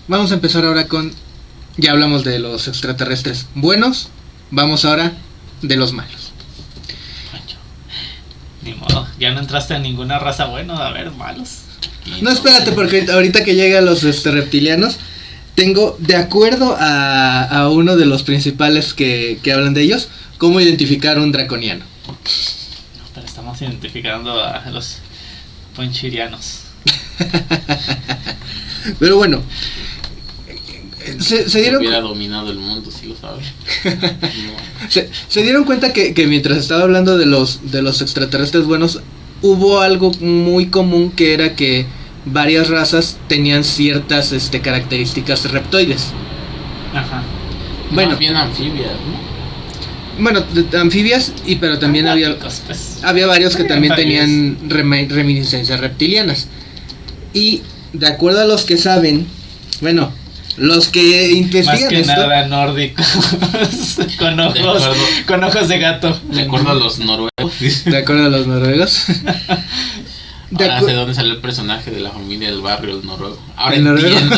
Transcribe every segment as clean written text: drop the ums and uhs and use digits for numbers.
vamos a empezar ahora con... Ya hablamos de los extraterrestres buenos, vamos ahora de los malos. Pancho, ni modo, ya no entraste a ninguna raza buena, a ver, malos. No, espérate, porque ahorita que llegan los reptilianos, tengo, de acuerdo a uno de los principales que hablan de ellos, cómo identificar un draconiano. No, pero estamos identificando a los ponchirianos. Pero bueno, se dieron... hubiera dominado el mundo, si lo sabes. No. Se dieron cuenta que mientras estaba hablando de los extraterrestres buenos, hubo algo muy común, que era que varias razas tenían ciertas características reptoides. Ajá. Bueno, Más bien anfibias, ¿no? Bueno, anfibias, pero también Acuáticos, pues. había varios que también varios. tenían reminiscencias reptilianas. Y de acuerdo a los que saben, bueno, los que Más investigan que esto, nada nórdicos. con ojos de gato. De acuerdo a los noruegos. de acuerdo a los noruegos, Ahora sé dónde sale el personaje de la familia del barrio, el noruego. Ahora ¿El noruego? entiendo.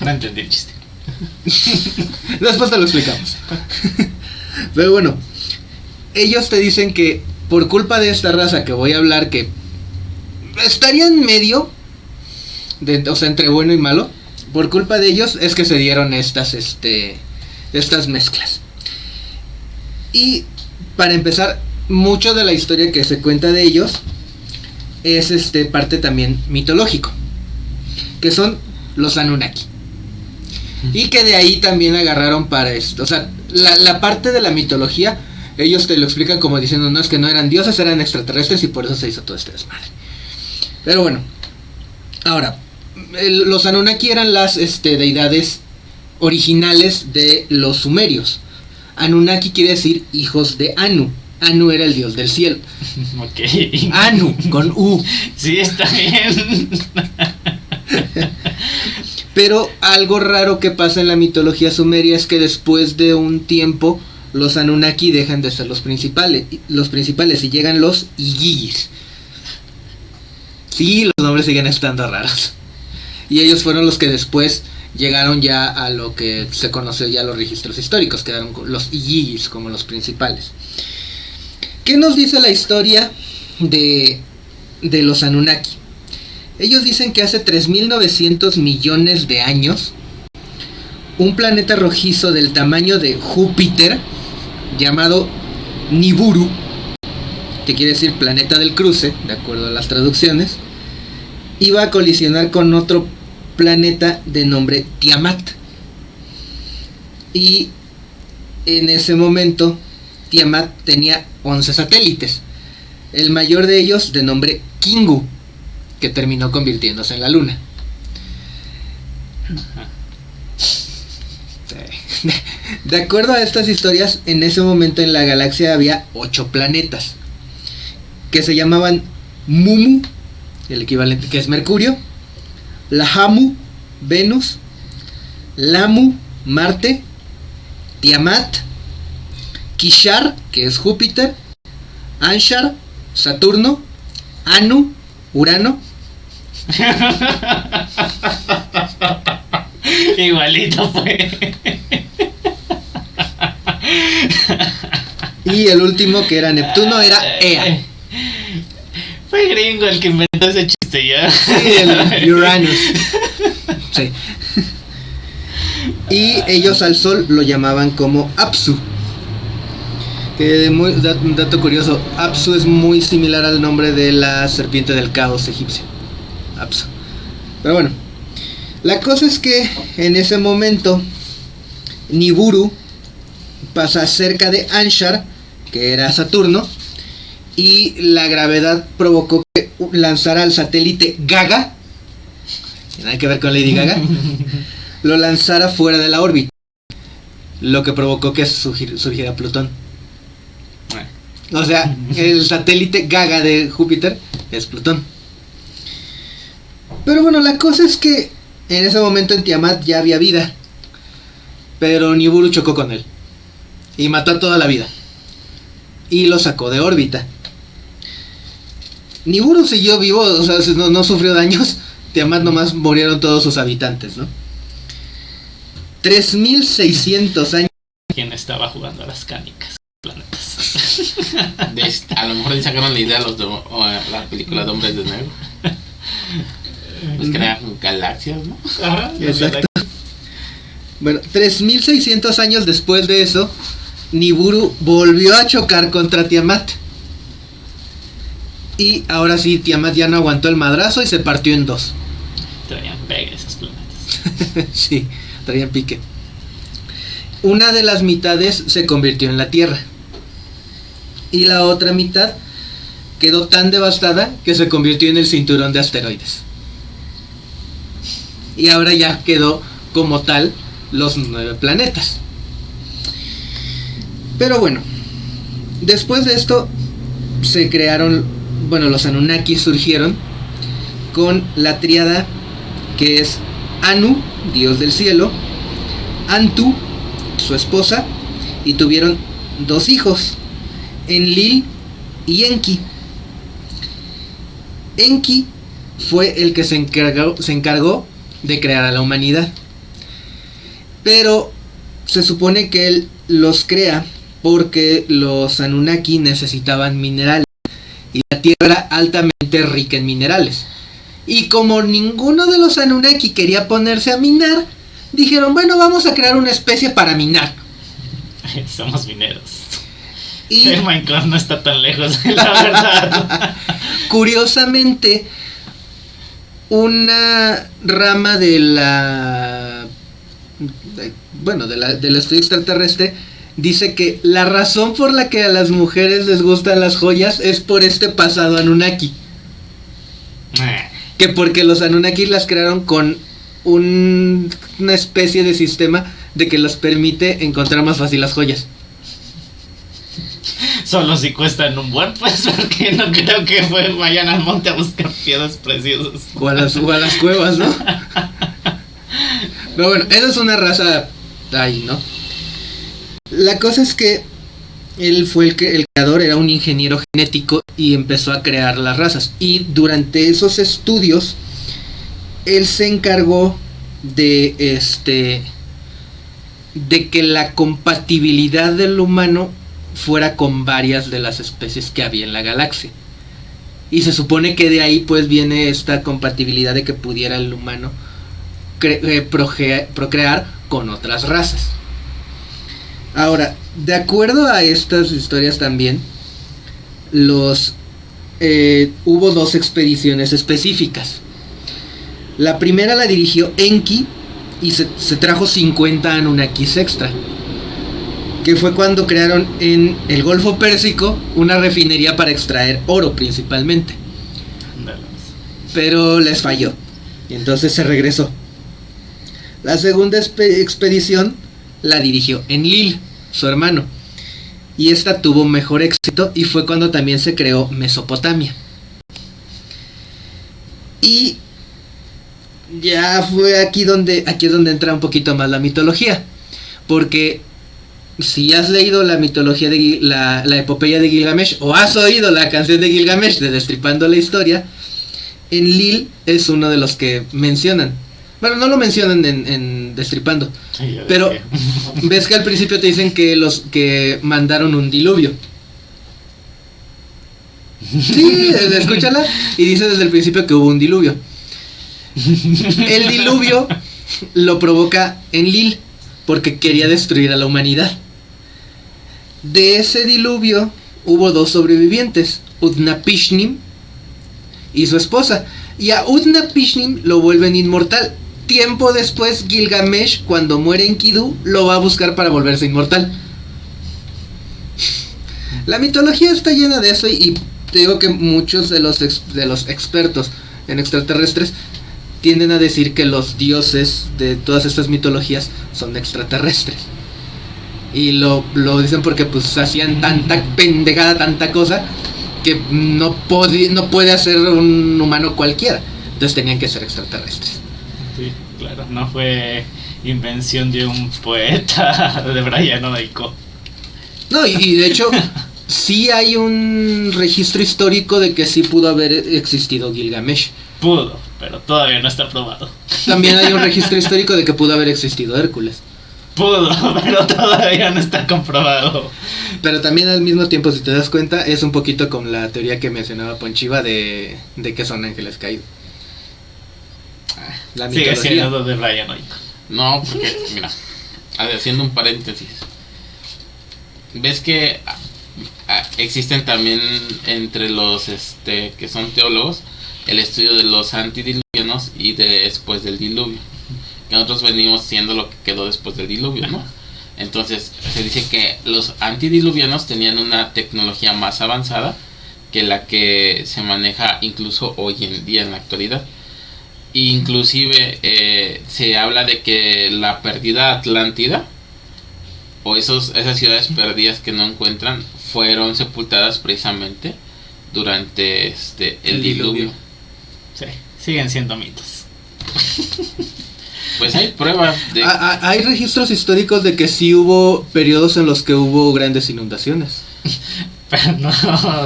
No entendí el chiste. Después te lo explicamos. Pero bueno, ellos te dicen que por culpa de esta raza que voy a hablar, que estaría en medio, o sea, entre bueno y malo, por culpa de ellos es que se dieron estas mezclas. Y para empezar, mucho de la historia que se cuenta de ellos es parte también mitológico, que son los Anunnaki. Y que de ahí también agarraron para esto. O sea, la parte de la mitología, ellos te lo explican como diciendo, no, es que no eran dioses, eran extraterrestres y por eso se hizo todo este desmadre. Pero bueno, ahora, los Anunnaki eran las deidades originales de los sumerios. Anunnaki quiere decir hijos de Anu. Anu era el dios del cielo. Ok. Anu, con U. Sí, está bien. Pero algo raro que pasa en la mitología sumeria es que después de un tiempo los Anunnaki dejan de ser los principales y llegan los Igigis. Sí, los nombres siguen estando raros. Y ellos fueron los que después llegaron ya a lo que se conoció ya los registros históricos, quedaron los Igigis como los principales. ¿Qué nos dice la historia de los Anunnaki? Ellos dicen que hace 3.900 millones de años, un planeta rojizo del tamaño de Júpiter, llamado Nibiru, que quiere decir planeta del cruce, de acuerdo a las traducciones, iba a colisionar con otro planeta de nombre Tiamat. Y en ese momento Tiamat tenía 11 satélites, el mayor de ellos de nombre Kingu, que terminó convirtiéndose en la luna. De acuerdo a estas historias, en ese momento en la galaxia había 8 planetas que se llamaban Mumu, el equivalente que es Mercurio, Lahamu, Venus, Lamu, Marte, Tiamat, Kishar, que es Júpiter, Anshar, Saturno, Anu, Urano. Igualito fue. Y el último, que era Neptuno, era Ea. Fue gringo el que inventó ese chiste ya. Sí, el Uranus. Sí. Y ellos al sol lo llamaban como Apsu. Un dato curioso, Apsu es muy similar al nombre de la serpiente del caos egipcio. Apsu. Pero bueno, la cosa es que en ese momento Nibiru pasa cerca de Anshar, que era Saturno, y la gravedad provocó que lanzara al satélite Gaga, nada que ver con Lady Gaga, lo lanzara fuera de la órbita, lo que provocó que surgiera Plutón. O sea, el satélite Gaga de Júpiter es Plutón. Pero bueno, la cosa es que en ese momento en Tiamat ya había vida, pero Nibiru chocó con él y mató a toda la vida y lo sacó de órbita. Nibiru siguió vivo, o sea, no sufrió daños, Tiamat nomás murieron todos sus habitantes, ¿no? 3600 años. ¿Quién estaba jugando a las canicas? Planetas. A lo mejor le sacaron la idea a la película de Hombres de Negro. Pues crean galaxias, ¿no? Ajá, exacto. Bueno, 3600 años después de eso, Nibiru volvió a chocar contra Tiamat. Y ahora sí, Tiamat ya no aguantó el madrazo y se partió en dos. Traían pegue esos planetas. Sí, traían pique. Una de las mitades se convirtió en la Tierra. Y la otra mitad quedó tan devastada que se convirtió en el cinturón de asteroides. Y ahora ya quedó como tal los 9 planetas. Pero bueno, después de esto se crearon, los Anunnaki surgieron con la tríada que es Anu, dios del cielo, Antu, su esposa, y tuvieron 2 hijos, Enlil y Enki. Enki fue el que se encargó de crear a la humanidad, pero se supone que él los crea porque los Anunnaki necesitaban minerales y la Tierra era altamente rica en minerales, y como ninguno de los Anunnaki quería ponerse a minar, dijeron, bueno, vamos a crear una especie para minar. Somos mineros. Y Minecraft no está tan lejos, la verdad. Curiosamente, una rama de la del estudio extraterrestre dice que la razón por la que a las mujeres les gustan las joyas es por este pasado Anunnaki. Que porque los Anunnaki las crearon con una especie de sistema de que les permite encontrar más fácil las joyas. Solo si cuestan un buen, pues, porque no creo que vayan al monte a buscar piedras preciosas. O a las cuevas, ¿no? Pero bueno, esa es una raza ahí, ¿no? La cosa es que él fue el creador, era un ingeniero genético y empezó a crear las razas. Y durante esos estudios, él se encargó de que la compatibilidad del humano fuera con varias de las especies que había en la galaxia. Y se supone que de ahí pues viene esta compatibilidad de que pudiera el humano procrear con otras razas. Ahora, de acuerdo a estas historias también, hubo 2 expediciones específicas. La primera la dirigió Enki y se trajo 50 Anunnakis extra, que fue cuando crearon en el Golfo Pérsico una refinería para extraer oro principalmente. Pero les falló y entonces se regresó. La segunda expedición la dirigió Enlil, su hermano, y esta tuvo mejor éxito y fue cuando también se creó Mesopotamia. Y ya fue aquí es donde entra un poquito más la mitología, porque si has leído la mitología de la epopeya de Gilgamesh o has oído la canción de Gilgamesh de Destripando la Historia, Enlil es uno de los que mencionan. Bueno, no lo mencionan en Destripando, sí, pero ves que al principio te dicen que los que mandaron un diluvio. Sí, escúchala, y dice desde el principio que hubo un diluvio. El diluvio lo provoca Enlil porque quería destruir a la humanidad. De ese diluvio hubo 2 sobrevivientes, Utnapishtim y su esposa, y a Utnapishtim lo vuelven inmortal. Tiempo después, Gilgamesh, cuando muere Enkidu, lo va a buscar para volverse inmortal. La mitología está llena de eso, y te digo que muchos de los expertos en extraterrestres tienden a decir que los dioses de todas estas mitologías son extraterrestres. Y lo dicen porque pues hacían tanta pendejada, tanta cosa, que no puede hacer un humano cualquiera. Entonces tenían que ser extraterrestres. Sí, claro, no fue invención de un poeta de Brian Oiko. No, y de hecho, sí hay un registro histórico de que sí pudo haber existido Gilgamesh. Pudo, pero todavía no está probado. También hay un registro histórico de que pudo haber existido Hércules. Pudo, pero todavía no está comprobado. Pero también al mismo tiempo, si te das cuenta, es un poquito con la teoría que mencionaba Ponchiva de que son ángeles caídos. La Sigue mitología. siendo de Brian Oico. No, porque, mira, haciendo un paréntesis. ¿Ves que existen también entre los que son teólogos el estudio de los antidiluvianos y después del diluvio? Que nosotros venimos siendo lo que quedó después del diluvio, ¿no? Entonces se dice que los antidiluvianos tenían una tecnología más avanzada que la que se maneja incluso hoy en día en la actualidad. Inclusive se habla de que la perdida Atlántida o esas ciudades perdidas que no encuentran fueron sepultadas precisamente durante el diluvio. Sí, siguen siendo mitos. Pues hay pruebas de... Hay registros históricos de que sí hubo periodos en los que hubo grandes inundaciones. Pero no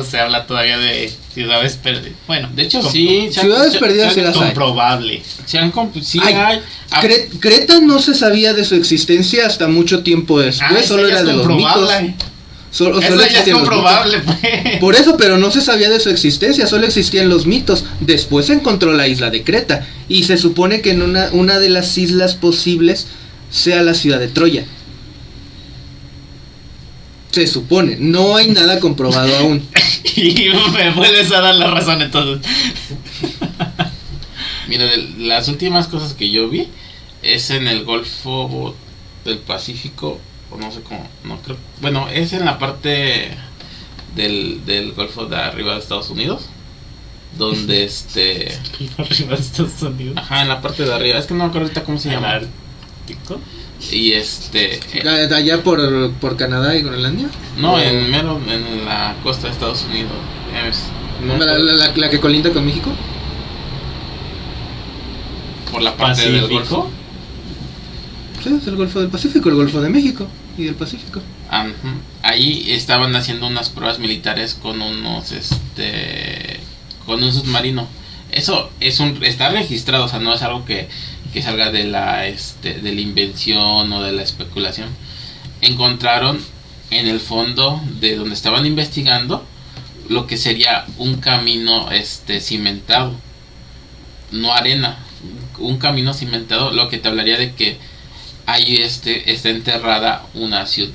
se habla todavía de ciudades perdidas. Bueno, de hecho sí, ciudades perdidas sí las hay. Comprobable. Sí hay. Creta no se sabía de su existencia hasta mucho tiempo después, solo era de los mitos. Solo eso ya es comprobable, pues. Por eso, pero no se sabía de su existencia, solo existían los mitos. Después se encontró la isla de Creta y se supone que en una de las islas posibles sea la ciudad de Troya. Se supone, no hay nada comprobado aún. Y me vuelves a dar la razón entonces. Mira, las últimas cosas que yo vi es en el Golfo del Pacífico, o no sé cómo, no creo. Bueno, es en la parte del Golfo de arriba de Estados Unidos, donde arriba de Estados Unidos. Ajá, en la parte de arriba, es que no me acuerdo ahorita cómo se llama. ¿Ártico? Y allá por Canadá y Groenlandia. No, en la costa de Estados Unidos. La que colinda con México. Por la parte Pacífico. del Golfo. Sí, es el Golfo del Pacífico, el Golfo de México y del Pacífico. Ahí estaban haciendo unas pruebas militares con con un submarino. Eso está registrado, o sea, no es algo que salga de la invención o de la especulación. Encontraron en el fondo de donde estaban investigando lo que sería un camino cimentado, no arena, un camino cimentado, lo que te hablaría de que ahí está enterrada una ciudad,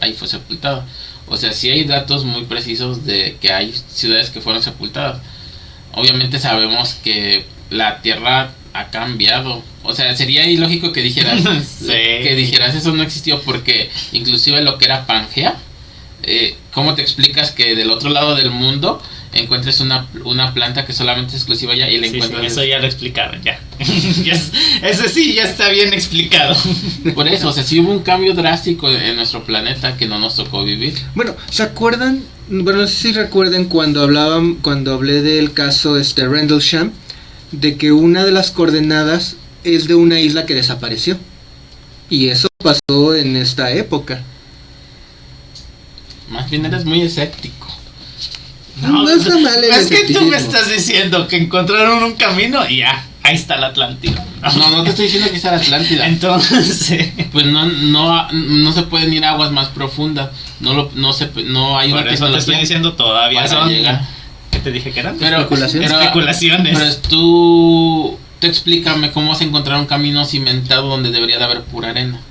ahí fue sepultada. O sea, sí hay datos muy precisos de que hay ciudades que fueron sepultadas. Obviamente sabemos que la tierra ha cambiado. O sea, sería ilógico que dijeras eso no existió, porque inclusive lo que era Pangea, ¿cómo te explicas que del otro lado del mundo encuentres una planta que solamente es exclusiva allá y la encuentras? Sí, eso ya lo explicaron, ya. Ese sí ya está bien explicado. Por eso, o sea, sí hubo un cambio drástico en nuestro planeta que no nos tocó vivir. Bueno, ¿se acuerdan? Bueno, no sé si recuerden cuando hablé del caso Rendlesham, de que una de las coordenadas es de una isla que desapareció. Y eso pasó en esta época. Más bien eres muy escéptico. No está mal el es que tú escepticismo. me estás diciendo que encontraron un camino y ya, ahí está la Atlántida. No te estoy diciendo que está la Atlántida. Entonces, pues no se pueden ir a aguas más profundas. No hay por una eso te estoy diciendo todavía para son. llegar. ¿Qué te dije que eran? Especulaciones. Pero tú explícame cómo vas a encontrar un camino cimentado donde debería de haber pura arena.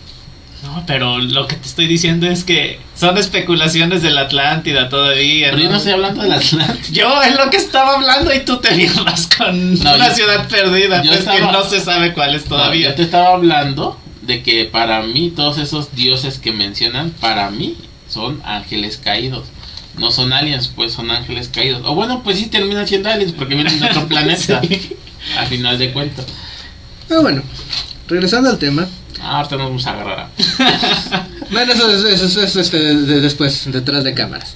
No, pero lo que te estoy diciendo es que son especulaciones de la Atlántida todavía. Pero yo no estoy hablando de la Atlántida. Yo es lo que estaba hablando y tú te vienes con una ciudad perdida, pues que no se sabe cuál es todavía. Yo te estaba hablando de que para mí todos esos dioses que mencionan, para mí son ángeles caídos. No son aliens, pues son ángeles caídos. O bueno, pues sí terminan siendo aliens porque vienen de otro planeta. Sí. A final de cuentas. Pero bueno, regresando al tema. Ahorita nos vamos a agarrar. Bueno, eso es después, detrás de cámaras.